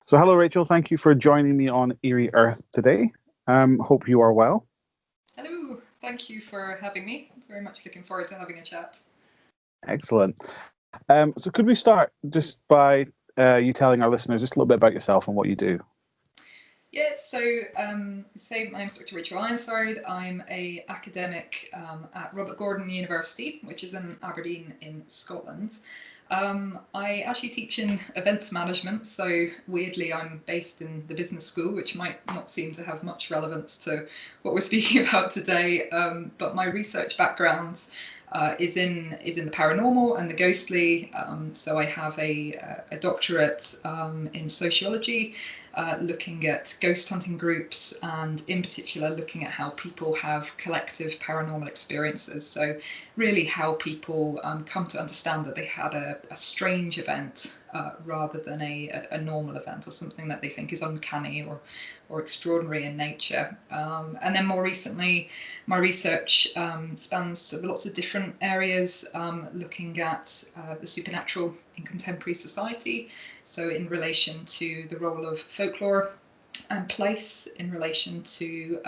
So hello, Rachel. Thank you for joining me on Eerie Earth today. Hope you are well. Hello, thank you for having me. Very much looking forward to having a chat. Excellent. So could we start just by you telling our listeners just a little bit about yourself and what you do? Yeah, so my name's Dr Rachael Ironside. I'm an academic at Robert Gordon University, which is in Aberdeen in Scotland. I actually teach in events management, so weirdly I'm based in the business school, which might not seem to have much relevance to what we're speaking about today, but my research background is in the paranormal and the ghostly. So I have a doctorate in sociology, looking at ghost hunting groups, and in particular looking at how people have collective paranormal experiences. So really how people come to understand that they had a strange event rather than a normal event, or something that they think is uncanny or extraordinary in nature. And then more recently, my research spans lots of different areas, looking at the supernatural in contemporary society. So in relation to the role of folklore and place, in relation to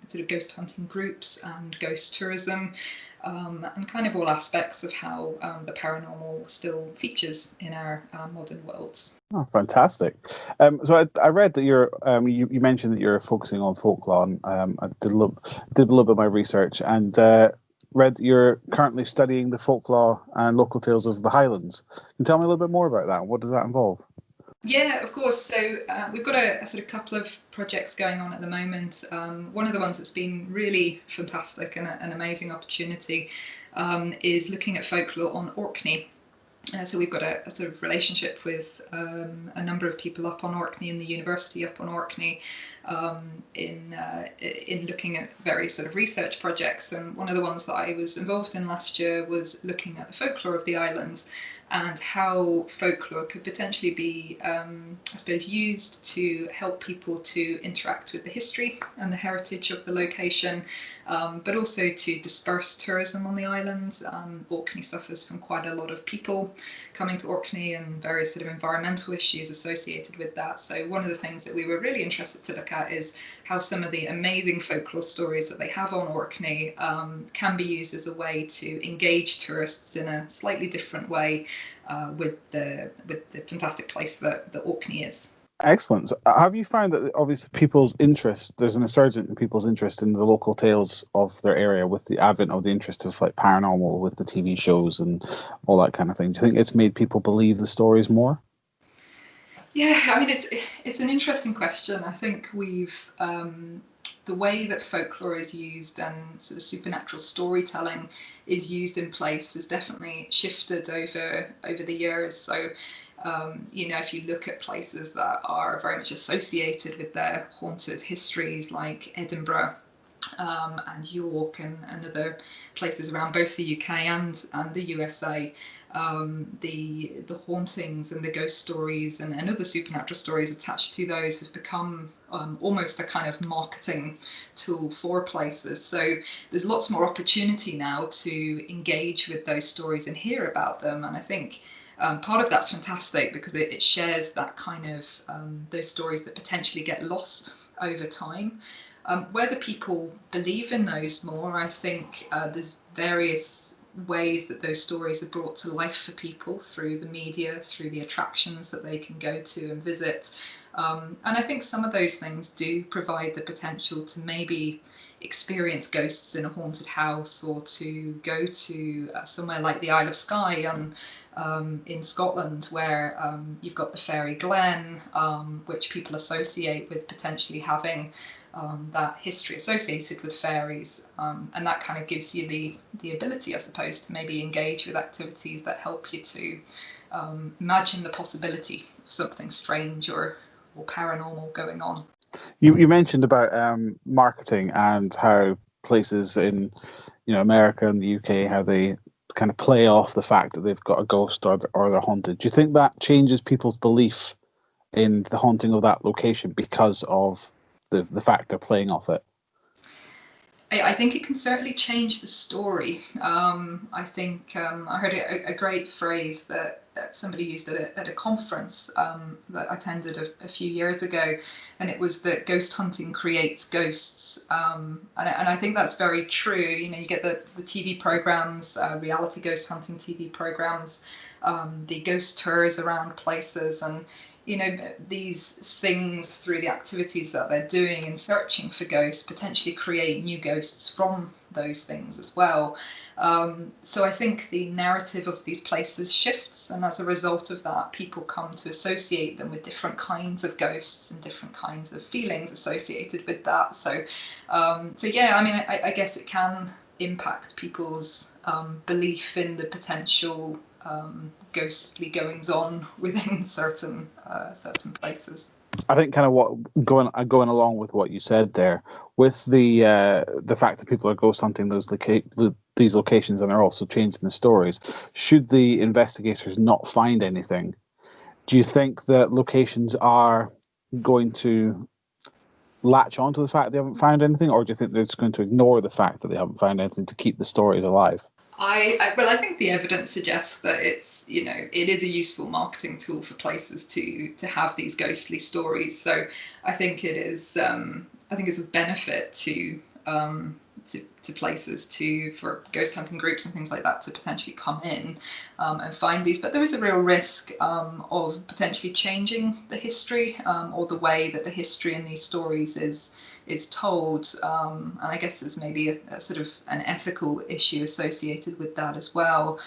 sort of ghost hunting groups and ghost tourism, and kind of all aspects of how the paranormal still features in our modern worlds. Oh, fantastic! So I read that you mentioned that you're focusing on folklore. And, I did a little bit of my research and read that you're currently studying the folklore and local tales of the Highlands. Can you tell me a little bit more about that? What does that involve? Yeah, of course. So we've got a sort of couple of projects going on at the moment. One of the ones that's been really fantastic and an amazing opportunity is looking at folklore on Orkney. So we've got a sort of relationship with a number of people up on Orkney, in the university up on Orkney, in looking at various sort of research projects. And one of the ones that I was involved in last year was looking at the folklore of the islands and how folklore could potentially be, I suppose, used to help people to interact with the history and the heritage of the location, but also to disperse tourism on the islands. Orkney suffers from quite a lot of people coming to Orkney and various sort of environmental issues associated with that. So one of the things that we were really interested to look at is how some of the amazing folklore stories that they have on Orkney can be used as a way to engage tourists in a slightly different way with the fantastic place that Orkney is. Excellent. So have you found that obviously there's an insurgent in people's interest in the local tales of their area with the advent of the interest of like paranormal with the TV shows and all that kind of thing? Do you think it's made people believe the stories more? Yeah, I mean, it's an interesting question. I think we've the way that folklore is used and sort of supernatural storytelling is used in place has definitely shifted over the years. So if you look at places that are very much associated with their haunted histories, like Edinburgh and York and other places around both the UK and the USA, the hauntings and the ghost stories and other supernatural stories attached to those have become almost a kind of marketing tool for places. So there's lots more opportunity now to engage with those stories and hear about them. And I think part of that's fantastic because it shares that kind of those stories that potentially get lost over time. Whether people believe in those more, I think there's various ways that those stories are brought to life for people through the media, through the attractions that they can go to and visit. And I think some of those things do provide the potential to maybe experience ghosts in a haunted house, or to go to somewhere like the Isle of Skye in Scotland, where you've got the Fairy Glen, which people associate with potentially having that history associated with fairies, and that kind of gives you the ability, I suppose, to maybe engage with activities that help you to imagine the possibility of something strange or paranormal going on. You mentioned about marketing and how places in America and the UK, how they kind of play off the fact that they've got a ghost or they're haunted. Do you think that changes people's belief in the haunting of that location because of the fact they're playing off it? I think it can certainly change the story. I think I heard a great phrase that that somebody used at a conference that I attended a few years ago, and it was that ghost hunting creates ghosts, and I think that's very true. You know, you get the TV programs, reality ghost hunting TV programs, the ghost tours around places, and you know, these things through the activities that they're doing in searching for ghosts potentially create new ghosts from those things as well. So I think the narrative of these places shifts, and as a result of that, people come to associate them with different kinds of ghosts and different kinds of feelings associated with that. So yeah, I mean, I guess it can impact people's belief in the potential ghostly goings on within certain places. I think kind of what going along with what you said there, with the fact that people are ghost hunting these locations, and they're also changing the stories. Should the investigators not find anything, do you think that locations are going to latch on to the fact they haven't found anything, or do you think they're just going to ignore the fact that they haven't found anything to keep the stories alive? I think the evidence suggests that it is a useful marketing tool for places to have these ghostly stories. So I think it's a benefit to places for ghost hunting groups and things like that to potentially come in and find these. But there is a real risk of potentially changing the history or the way that the history in these stories is told, and I guess there's maybe a sort of an ethical issue associated with that as well,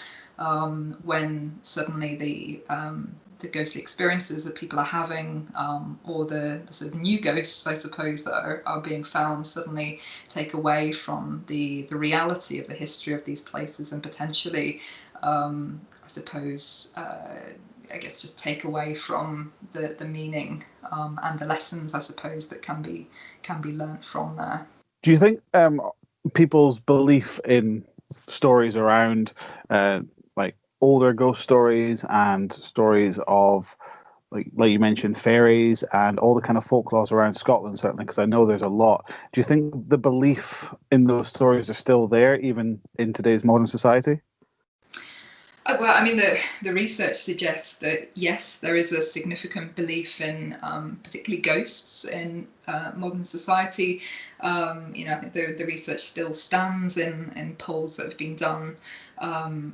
when suddenly the ghostly experiences that people are having, or the sort of new ghosts, I suppose, that are being found suddenly take away from the reality of the history of these places, and potentially, I suppose, I guess just take away from the meaning and the lessons, I suppose, that can be learnt from there. Do you think people's belief in stories around like older ghost stories and stories of like you mentioned fairies and all the kind of folklore around Scotland, certainly, because I know there's a lot, do you think the belief in those stories are still there even in today's modern society? Well, I mean, the research suggests that, yes, there is a significant belief in particularly ghosts in modern society. I think the research still stands in polls that have been done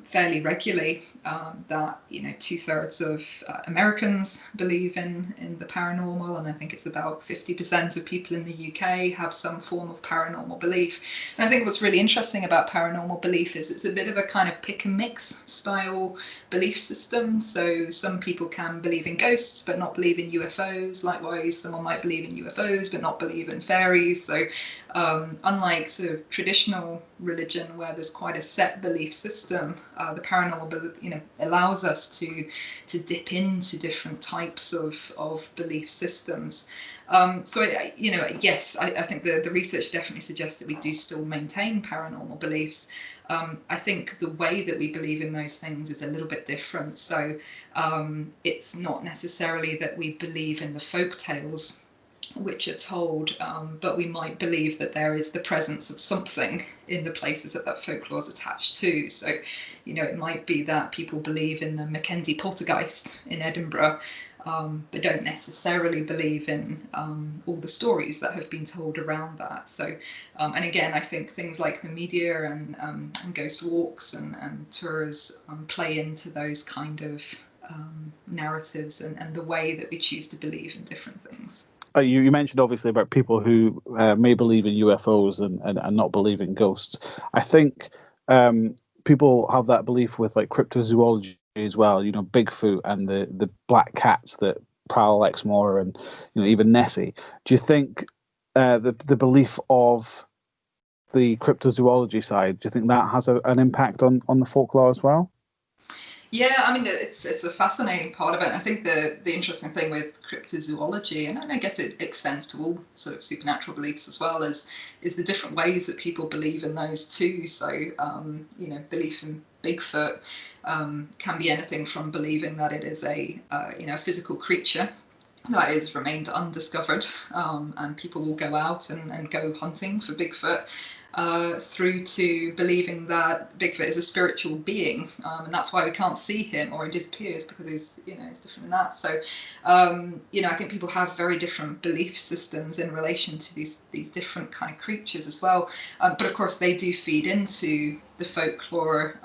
fairly regularly, that 2/3 of Americans believe in the paranormal, and I think it's about 50% of people in the UK have some form of paranormal belief. And I think what's really interesting about paranormal belief is it's a bit of a kind of pick and mix style belief system. So some people can believe in ghosts but not believe in UFOs. Likewise, someone might believe in UFOs but not believe in fairies. So unlike sort of traditional religion where there's quite a set belief system, the paranormal allows us to dip into different types of belief systems. So yes, I think the research definitely suggests that we do still maintain paranormal beliefs. I think the way that we believe in those things is a little bit different. So it's not necessarily that we believe in the folk tales which are told, but we might believe that there is the presence of something in the places that folklore is attached to. So, it might be that people believe in the Mackenzie poltergeist in Edinburgh, but don't necessarily believe in all the stories that have been told around that. So, and again, I think things like the media and ghost walks and tours play into those kind of narratives and the way that we choose to believe in different things. You mentioned obviously about people who may believe in UFOs and not believe in ghosts. I think people have that belief with like cryptozoology as well. Bigfoot and the black cats that prowl Exmoor and even Nessie. Do you think the belief of the cryptozoology side, do you think that has an impact on the folklore as well? Yeah, I mean, it's a fascinating part of it. And I think the interesting thing with cryptozoology, and I guess it extends to all sort of supernatural beliefs as well, is the different ways that people believe in those too. So, belief in Bigfoot can be anything from believing that it is a physical creature that is remained undiscovered, and people will go out and go hunting for Bigfoot. through to believing that Bigfoot is a spiritual being, and that's why we can't see him, or he disappears because he's different than that. So I think people have very different belief systems in relation to these different kind of creatures as well. But of course, they do feed into the folklore,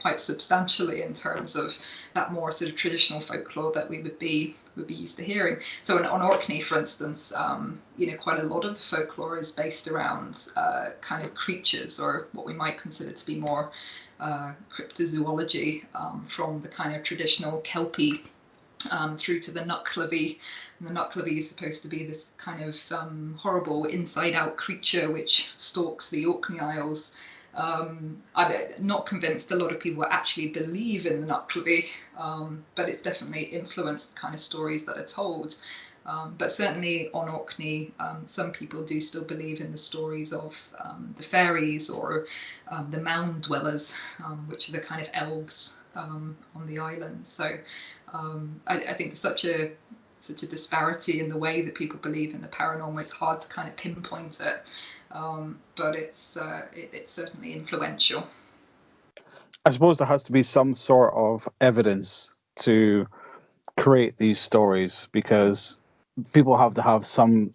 quite substantially in terms of that more sort of traditional folklore that we would be used to hearing. So on Orkney, for instance, quite a lot of the folklore is based around kind of creatures, or what we might consider to be more cryptozoology, from the kind of traditional Kelpie through to the Nucklevy. And the Nucklevy is supposed to be this kind of horrible inside-out creature which stalks the Orkney Isles. I'm not convinced a lot of people actually believe in the Nucklevy, but it's definitely influenced the kind of stories that are told. But certainly on Orkney, some people do still believe in the stories of the fairies, or the mound dwellers, which are the kind of elves on the island. So I think such a disparity in the way that people believe in the paranormal. It's hard to kind of pinpoint it, but it's certainly influential. I suppose there has to be some sort of evidence to create these stories, because people have to have some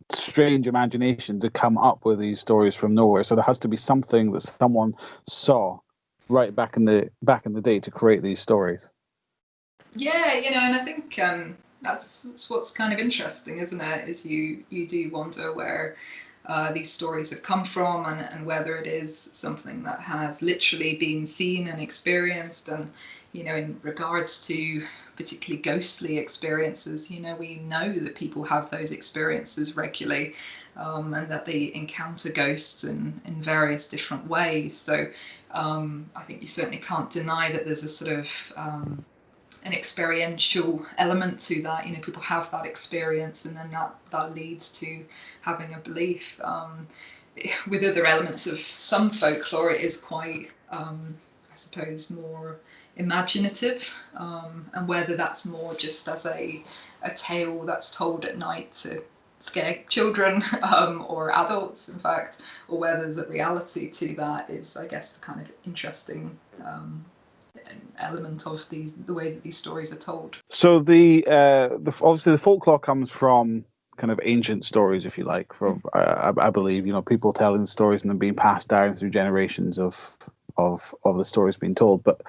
strange imagination to come up with these stories from nowhere. So there has to be something that someone saw right back in the day to create these stories. Yeah, and I think that's what's kind of interesting, isn't it? Is you do wonder where these stories have come from, and whether it is something that has literally been seen and experienced. And in regards to particularly ghostly experiences, we know that people have those experiences regularly, and that they encounter ghosts in various different ways. So I think you certainly can't deny that there's a sort of an experiential element to that. People have that experience, and then that leads to having a belief. With other elements of some folklore, it is quite, I suppose, more imaginative, and whether that's more just as a tale that's told at night to scare children, or adults, in fact, or whether there's a reality to that, is, I guess, the kind of interesting element of the way that these stories are told. So the obviously the folklore comes from kind of ancient stories, if you like, from I believe, people telling stories and then being passed down through generations of the stories being told. But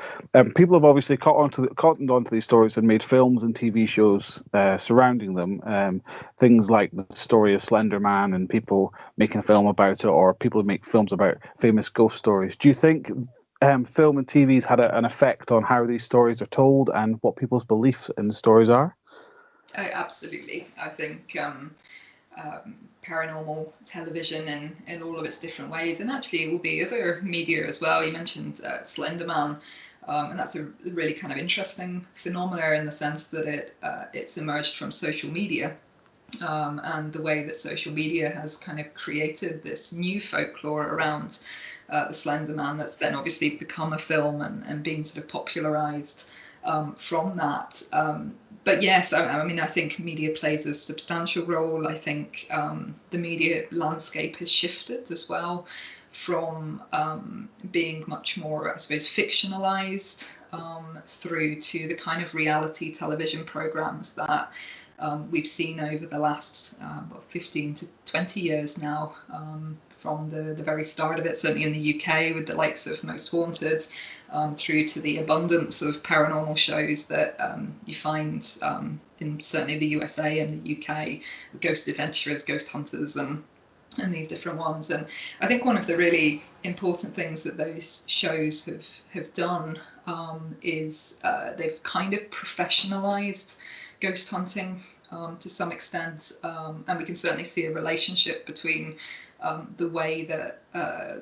people have obviously cottoned onto these stories and made films and TV shows surrounding them. Things like the story of Slender Man, and people making a film about it, or people who make films about famous ghost stories. Do you think film and TV's had an effect on how these stories are told and what people's beliefs in the stories are? Absolutely. I think paranormal television in all of its different ways, and actually all the other media as well. You mentioned Slender Man, and that's a really kind of interesting phenomena in the sense that it's emerged from social media. And the way that social media has kind of created this new folklore around the Slender Man, that's then obviously become a film and been sort of popularized from that. But yes, I think media plays a substantial role. I think the media landscape has shifted as well from being much more, I suppose, fictionalized through to the kind of reality television programs that we've seen over the last 15 to 20 years now, from the very start of it, certainly in the UK with the likes of Most Haunted, through to the abundance of paranormal shows that you find in certainly the USA and the UK, Ghost Adventurers, Ghost Hunters, and these different ones. And I think one of the really important things that those shows have done is they've kind of professionalized ghost hunting to some extent, and we can certainly see a relationship between the way that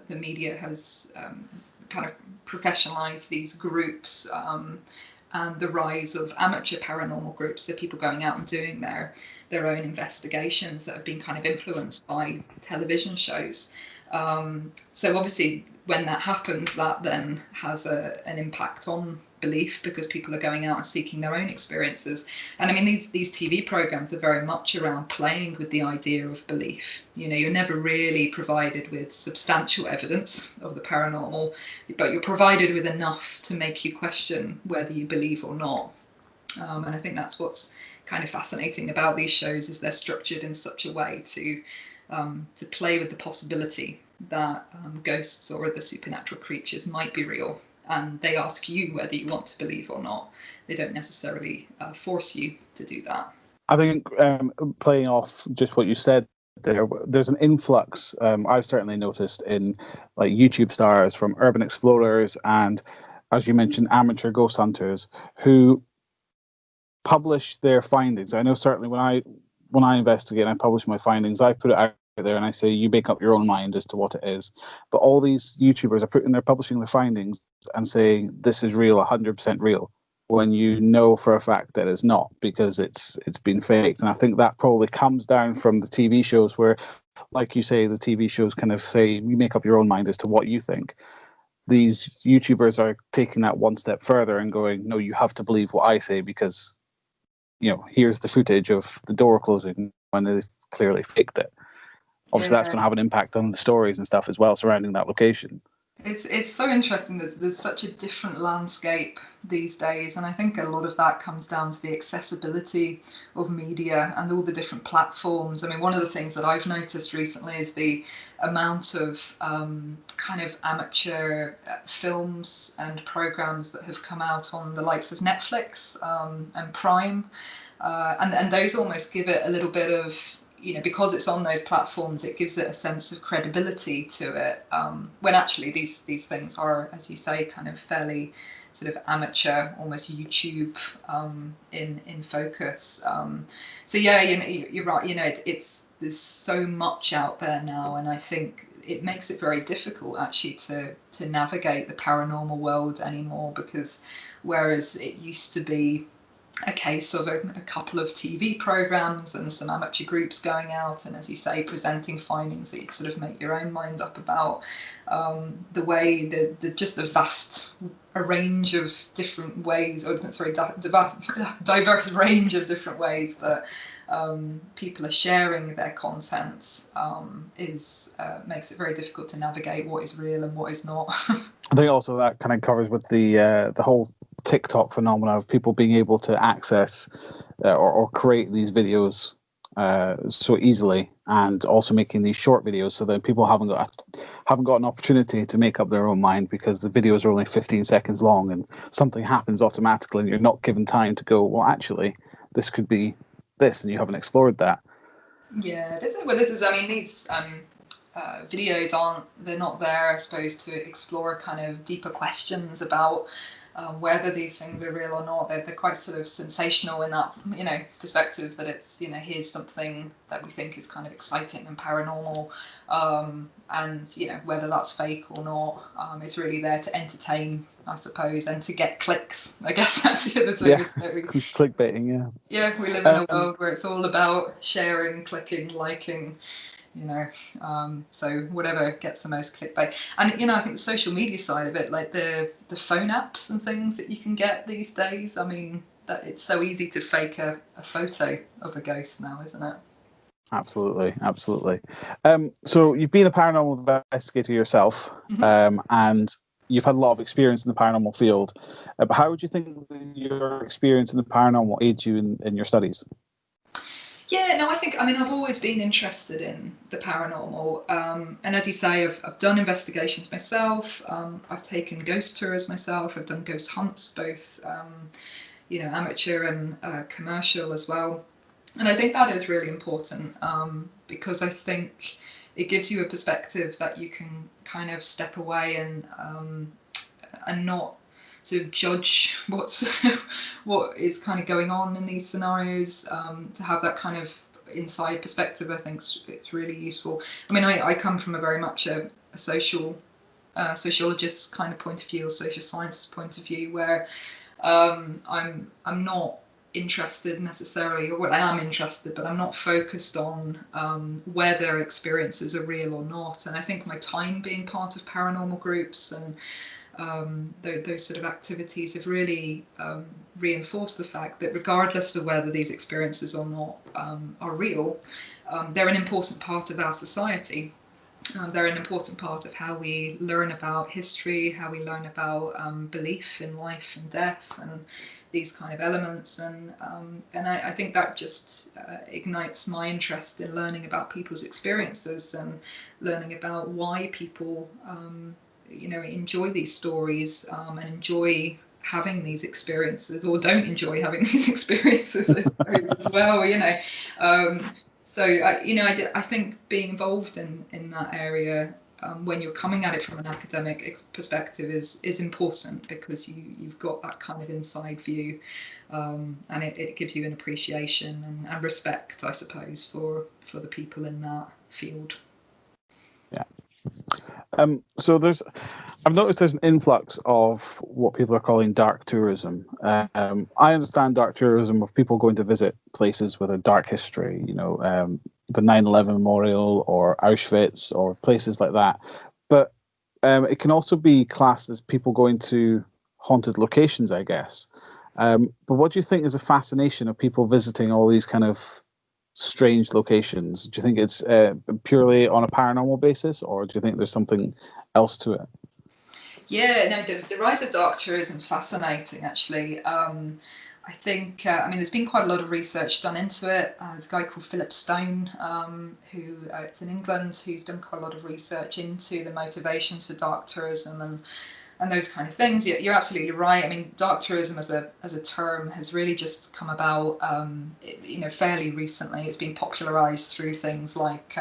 the media has kind of professionalized these groups, and the rise of amateur paranormal groups, so people going out and doing their own investigations that have been kind of influenced by television shows. So obviously when that happens, that then has an impact on belief, because people are going out and seeking their own experiences. And I mean, these TV programs are very much around playing with the idea of belief. You know, you're never really provided with substantial evidence of the paranormal, but you're provided with enough to make you question whether you believe or not. And I think that's what's kind of fascinating about these shows, is they're structured in such a way to play with the possibility that ghosts or other supernatural creatures might be real, and they ask you whether you want to believe or not. They don't necessarily force you to do that. I think playing off just what you said there's an influx, I've certainly noticed, in like YouTube stars from urban explorers and, as you mentioned, amateur ghost hunters who publish their findings. I know certainly when I investigate and I publish my findings, I put it out there and I say you make up your own mind as to what it is. But all these YouTubers are publishing their findings and saying this is real, 100% real, when you know for a fact that it's not, because it's been faked. And I think that probably comes down from the TV shows where, like you say, the TV shows kind of say you make up your own mind as to what you think. These YouTubers are taking that one step further and going, no, you have to believe what I say because, you know, here's the footage of the door closing when they clearly faked it. Obviously, that's going to have an impact on the stories and stuff as well surrounding that location. It's so interesting that there's such a different landscape these days, and I think a lot of that comes down to the accessibility of media and all the different platforms. I mean, one of the things that I've noticed recently is the amount of kind of amateur films and programs that have come out on the likes of Netflix and Prime, and those almost give it a little bit of, you know, because it's on those platforms, it gives it a sense of credibility to it, when actually these things are, as you say, kind of fairly sort of amateur, almost YouTube in focus. So yeah, you know, you're right. You know, there's so much out there now, and I think it makes it very difficult actually to navigate the paranormal world anymore, because whereas it used to be a case of a couple of TV programs and some amateur groups going out and, as you say, presenting findings that you sort of make your own mind up about, the way just the vast range of different ways, diverse range of different ways that people are sharing their content makes it very difficult to navigate what is real and what is not. I think also that kind of covers with the whole TikTok phenomena of people being able to access or create these videos so easily, and also making these short videos so that people haven't got an opportunity to make up their own mind, because the videos are only 15 seconds long and something happens automatically and you're not given time to go, well, actually this could be this, and you haven't explored that. Yeah, this is I mean, these videos they're not there, I suppose, to explore kind of deeper questions about whether these things are real or not. They're quite sort of sensational in that, you know, perspective, that it's, you know, here's something that we think is kind of exciting and paranormal, and, you know, whether that's fake or not, it's really there to entertain, I suppose, and to get clicks. I guess that's the other thing. Yeah, clickbaiting, yeah. Yeah, we live in a world where it's all about sharing, clicking, liking, you know, so whatever gets the most clickbait. And, you know, I think the social media side of it, like the phone apps and things that you can get these days, I mean, that it's so easy to fake a photo of a ghost now, isn't it? Absolutely. So you've been a paranormal investigator yourself, and you've had a lot of experience in the paranormal field. But how would you think that your experience in the paranormal aids you in your studies? Yeah, no, I mean, I've always been interested in the paranormal. And as you say, I've done investigations myself. I've taken ghost tours myself. I've done ghost hunts, both, you know, amateur and commercial as well. And I think that is really important, because I think it gives you a perspective that you can kind of step away and not to judge what is kind of going on in these scenarios. To have that kind of inside perspective, I think it's really useful. I mean, I come from a very much a sociologist kind of point of view, or social sciences point of view, where I'm not interested necessarily, or well, I am interested, but I'm not focused on whether experiences are real or not. And I think my time being part of paranormal groups and those sort of activities have really reinforced the fact that regardless of whether these experiences or not are real, they're an important part of our society. They're an important part of how we learn about history, how we learn about belief in life and death, and these kind of elements. And I think that just ignites my interest in learning about people's experiences and learning about why people, enjoy these stories and enjoy having these experiences, or don't enjoy having these experiences, I suppose, as well. So I think being involved in that area when you're coming at it from an academic perspective is important, because you've got that kind of inside view, and it gives you an appreciation and respect, I suppose, for the people in that field. Yeah. So I've noticed there's an influx of what people are calling dark tourism. I understand dark tourism of people going to visit places with a dark history, the 9/11 memorial or Auschwitz or places like that. But it can also be classed as people going to haunted locations, I guess. But what do you think is the fascination of people visiting all these kind of strange locations? Do you think it's purely on a paranormal basis, or do you think there's something else to it? Yeah, no, the rise of dark tourism is fascinating, actually. I think, there's been quite a lot of research done into it. There's a guy called Philip Stone, who it's in England, who's done quite a lot of research into the motivations for dark tourism and those kind of things. You're absolutely right. I mean, dark tourism as a term has really just come about, fairly recently. It's been popularized through things like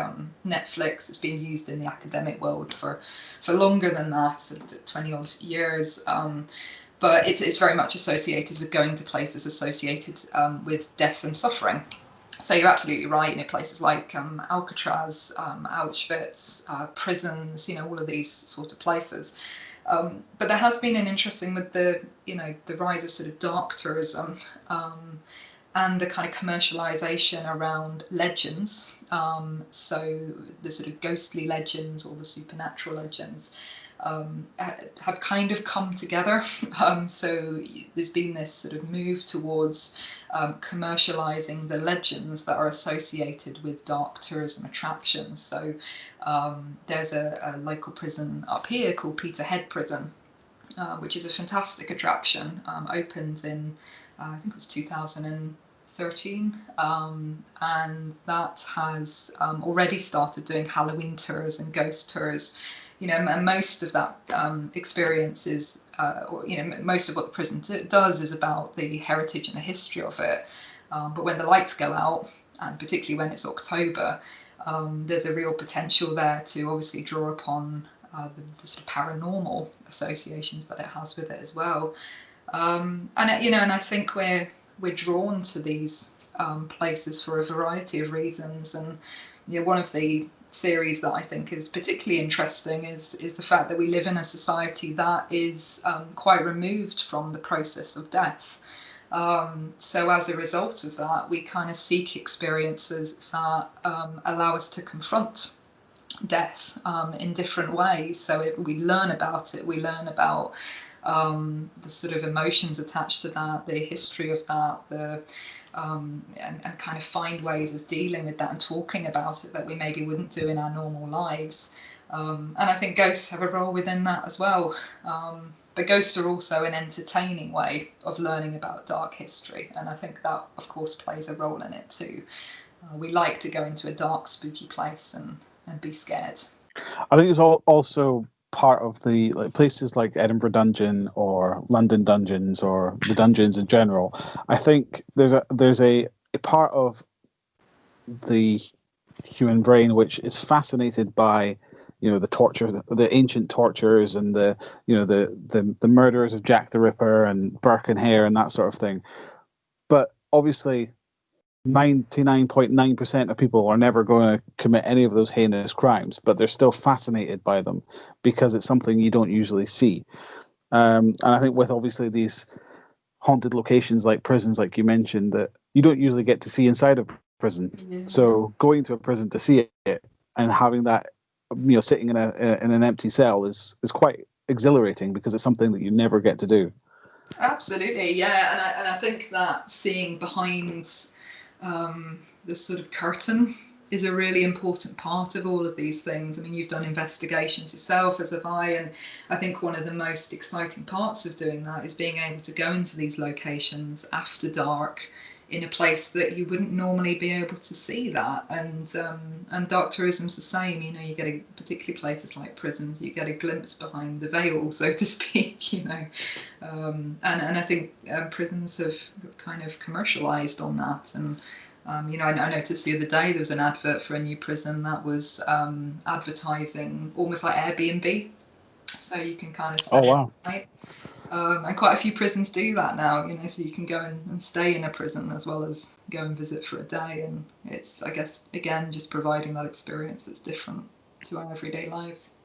Netflix. It's been used in the academic world for longer than that, sort of 20 odd years. But it's very much associated with going to places associated with death and suffering. So you're absolutely right. Places like Alcatraz, Auschwitz, prisons, all of these sort of places. But there has been an interesting with the rise of sort of dark tourism and the kind of commercialization around legends. So the sort of ghostly legends or the supernatural legends have kind of come together. So there's been this sort of move towards commercializing the legends that are associated with dark tourism attractions. So there's a local prison up here called Peterhead Prison, which is a fantastic attraction. Opened in, I think it was 2013, and that has already started doing Halloween tours and ghost tours. And most of that experience is, most of what the prison does is about the heritage and the history of it. But when the lights go out, and particularly when it's October, there's a real potential there to obviously draw upon the sort of paranormal associations that it has with it as well. And I think we're drawn to these places for a variety of reasons. And one of the theories that I think is particularly interesting is the fact that we live in a society that is quite removed from the process of death. So as a result of that, we kind of seek experiences that allow us to confront death in different ways. So we learn about it, we learn about the sort of emotions attached to that, the history of that, and kind of find ways of dealing with that and talking about it that we maybe wouldn't do in our normal lives. And I think ghosts have a role within that as well. But ghosts are also an entertaining way of learning about dark history, and I think that, of course, plays a role in it too. We like to go into a dark, spooky place and be scared. I think it's also part of the places like Edinburgh Dungeon or London Dungeons or the dungeons in general. I think there's a part of the human brain which is fascinated by the torture, the ancient tortures, and the murderers of Jack the Ripper and Burke and Hare and that sort of thing. But obviously 99.9% of people are never going to commit any of those heinous crimes, but they're still fascinated by them because it's something you don't usually see. And I think with obviously these haunted locations like prisons, like you mentioned, that you don't usually get to see inside a prison. Yeah. So going to a prison to see it and having that, sitting in an empty cell is quite exhilarating because it's something that you never get to do. Absolutely, yeah, and I think that seeing behind the sort of curtain is a really important part of all of these things. I mean, you've done investigations yourself, as have I, and I think one of the most exciting parts of doing that is being able to go into these locations after dark in a place that you wouldn't normally be able to see that. And dark tourism's the same. You know, you get particularly places like prisons, you get a glimpse behind the veil, so to speak. You know, and I think prisons have kind of commercialised on that. And you know, I noticed the other day there was an advert for a new prison that was advertising almost like Airbnb, so you can kind of stay. Oh wow! Right? And quite a few prisons do that now, you know, so you can go and stay in a prison as well as go and visit for a day. And it's, I guess, again, just providing that experience that's different to our everyday lives.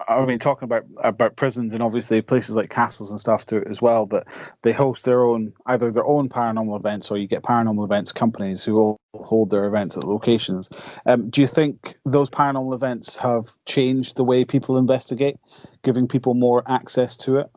I mean, talking about prisons and obviously places like castles and stuff to it as well, but they host either their own paranormal events, or you get paranormal events companies who all hold their events at locations. Do you think those paranormal events have changed the way people investigate, giving people more access to it?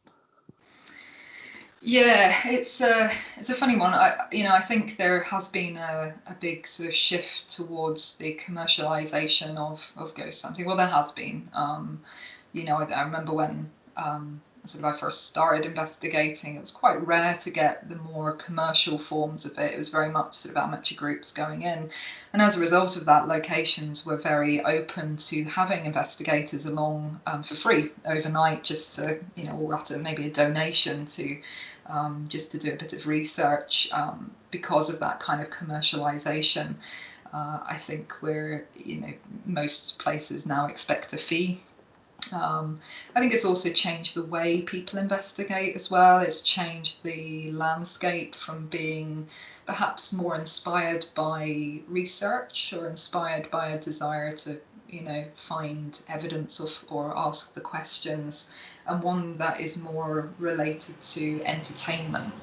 Yeah, it's a funny one. I think there has been a big sort of shift towards the commercialization of ghost hunting. Well, there has been. I remember when I first started investigating, it was quite rare to get the more commercial forms of it. It was very much sort of amateur groups going in. And as a result of that, locations were very open to having investigators along for free overnight, just to, or at maybe a donation to just to do a bit of research because of that kind of commercialization. I think most places now expect a fee. I think it's also changed the way people investigate as well. It's changed the landscape from being perhaps more inspired by research or inspired by a desire to, find evidence or ask the questions, and one that is more related to entertainment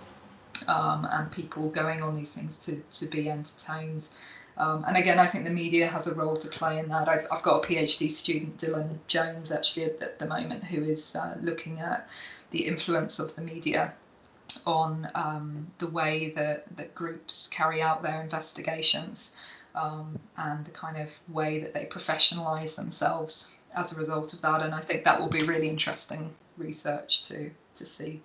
and people going on these things to be entertained. And again, I think the media has a role to play in that. I've got a PhD student, Dylan Jones, actually at the moment, who is looking at the influence of the media on the way that groups carry out their investigations and the kind of way that they professionalise themselves as a result of that. And I think that will be really interesting research to see.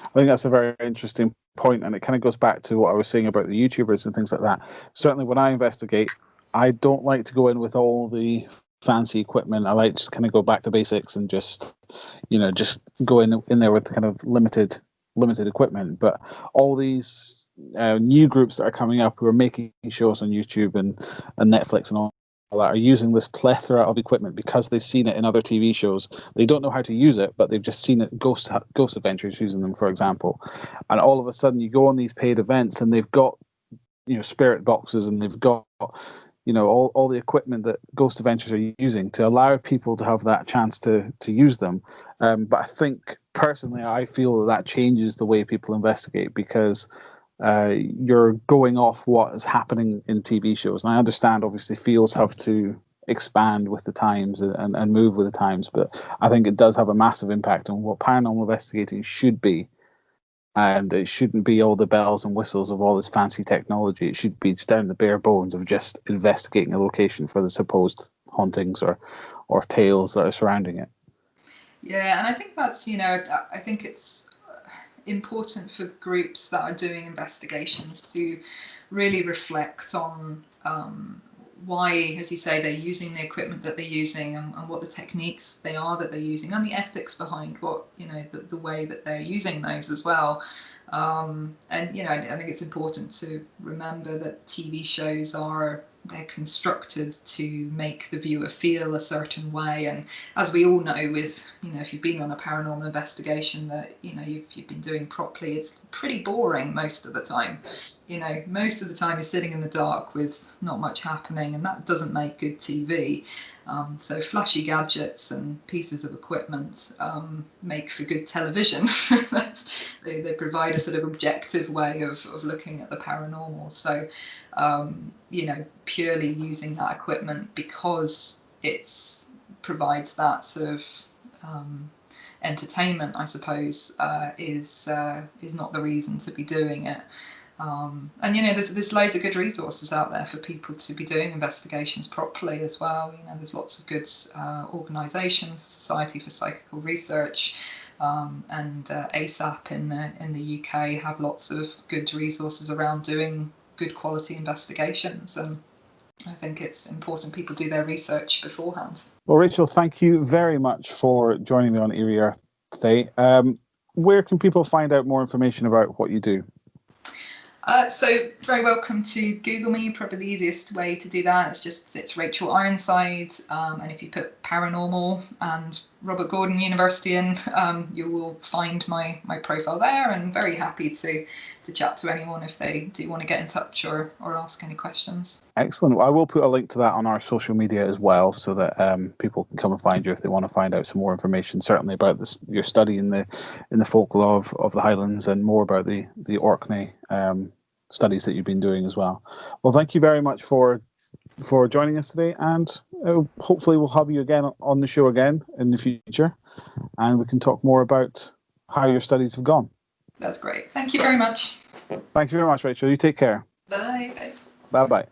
I think that's a very interesting point, and it kind of goes back to what I was saying about the YouTubers and things like that. Certainly when I investigate, I don't like to go in with all the fancy equipment. I like to kind of go back to basics and just go in there with kind of limited equipment. But all these new groups that are coming up who are making shows on YouTube and Netflix and all that are using this plethora of equipment because they've seen it in other TV shows. They don't know how to use it, but they've just seen it. Ghost Adventures using them, for example, and all of a sudden you go on these paid events and they've got spirit boxes and they've got all the equipment that Ghost Adventures are using to allow people to have that chance to use them. But I think personally, I feel that changes the way people investigate because you're going off what is happening in TV shows. And I understand, obviously, fields have to expand with the times and move with the times, but I think it does have a massive impact on what paranormal investigating should be. And it shouldn't be all the bells and whistles of all this fancy technology. It should be just down the bare bones of just investigating a location for the supposed hauntings or tales that are surrounding it. Yeah, and I think that's, I think it's important for groups that are doing investigations to really reflect on why, as you say, they're using the equipment that they're using and what the techniques they are that they're using and the ethics behind what, the way that they're using those as well. And, I think it's important to remember that TV shows they're constructed to make the viewer feel a certain way. And as we all know, with, if you've been on a paranormal investigation that, you've been doing properly, it's pretty boring most of the time. Most of the time you're sitting in the dark with not much happening, and that doesn't make good TV. So flashy gadgets and pieces of equipment make for good television. They provide a sort of objective way of looking at the paranormal. So, purely using that equipment because it provides that sort of entertainment, I suppose, is not the reason to be doing it. And there's loads of good resources out there for people to be doing investigations properly as well. There's lots of good organisations, Society for Psychical Research, and ASAP in the UK have lots of good resources around doing good quality investigations, and I think it's important people do their research beforehand. Well, Rachel, thank you very much for joining me on Eerie Earth today. Where can people find out more information about what you do? So very welcome to Google me. Probably the easiest way to do that is it's Rachael Ironside, and if you put paranormal and Robert Gordon University in, you will find my profile there, and very happy to chat to anyone if they do want to get in touch or ask any questions. Excellent. Well, I will put a link to that on our social media as well, so that people can come and find you if they want to find out some more information, certainly about your study in the folklore of the Highlands, and more about the Orkney studies that you've been doing as well. Well, thank you very much for joining us today, and hopefully we'll have you again on the show again in the future, and we can talk more about how your studies have gone. That's great. Thank you very much. Thank you very much, Rachel. You take care. Bye. Bye-bye.